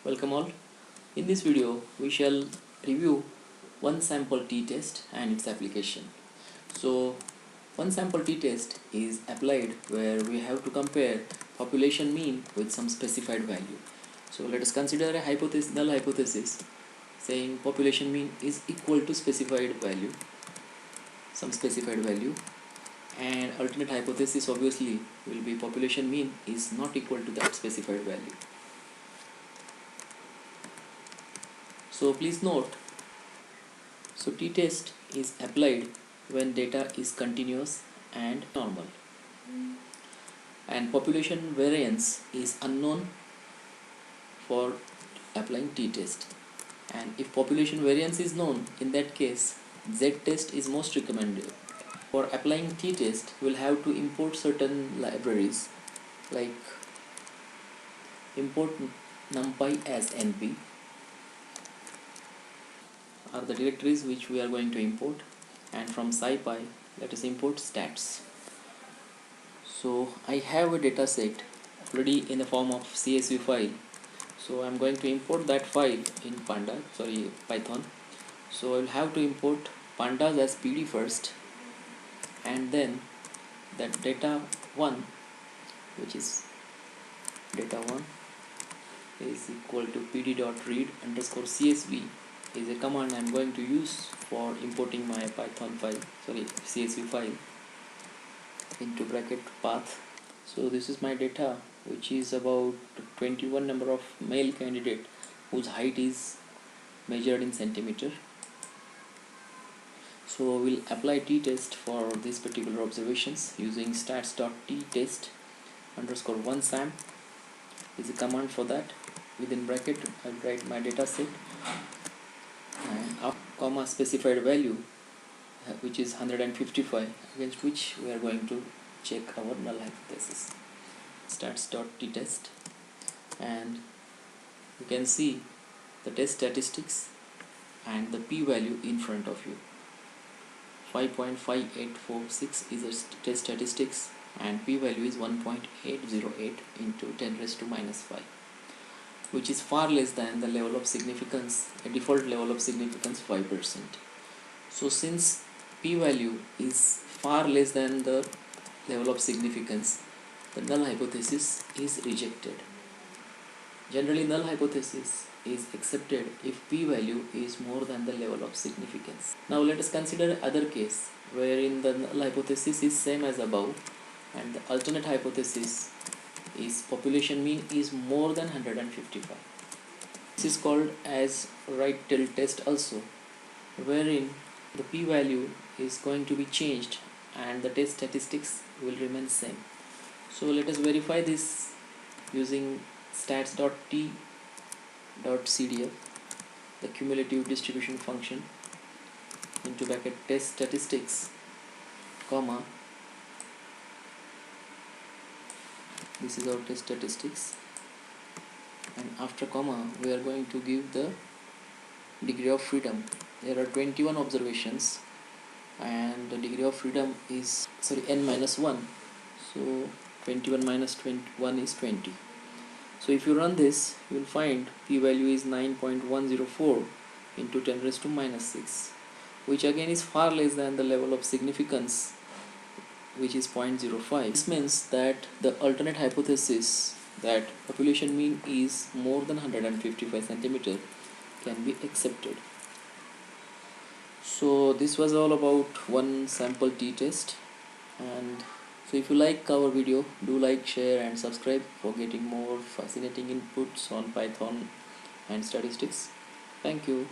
Welcome all. In this video we shall review one sample t-test and its application. So one sample t-test is applied where we have to compare population mean with some specified value. So let us consider a null hypothesis saying population mean is equal to specified value, some specified value, and alternate hypothesis obviously will be population mean is not equal to that specified value. So please note, so t-test is applied when data is continuous and normal, and population variance is unknown for applying t-test. And if population variance is known, in that case z-test is most recommended. For applying t-test, we'll have to import certain libraries like import numpy as np are the directories which we are going to import, and from scipy let us import stats. So I have a data set already in the form of CSV file, so I'm going to import that file in Python. So I'll have to import pandas as pd first, and then that data1, which is data1 is equal to pd.read underscore csv is a command I'm going to use for importing my CSV file into bracket path. So this is my data, which is about 21 number of male candidate whose height is measured in centimeter. So we'll apply t-test for these particular observations using stats.t-test underscore 1sam is a command for that. Within bracket I'll write my data set and comma specified value, which is 155, against which we are going to check our null hypothesis. Stats.t-test, and you can see the test statistics and the p-value in front of you. 5.5846 is a test statistics and p-value is 1.808 into 10 raised to minus 5, which is far less than the level of significance, a default level of significance 5%. So since p-value is far less than the level of significance, the null hypothesis is rejected. Generally, null hypothesis is accepted if p-value is more than the level of significance. Now let us consider other case wherein the null hypothesis is same as above and the alternate hypothesis is population mean is more than 155. This is called as right tail test also, wherein the p-value is going to be changed and the test statistics will remain same. So let us verify this using stats.t.cdf, the cumulative distribution function, into bracket test statistics, comma, this is our test statistics, and after comma we are going to give the degree of freedom. There are 21 observations and the degree of freedom is n-1, so 21 minus 21 is 20. So if you run this, you will find p-value is 9.104 into 10 raised to minus 6, which again is far less than the level of significance, which is 0.05. This means that the alternate hypothesis that population mean is more than 155 centimeter can be accepted. So this was all about one sample t-test, and so if you like our video, do like, share and subscribe for getting more fascinating inputs on Python and statistics. Thank you.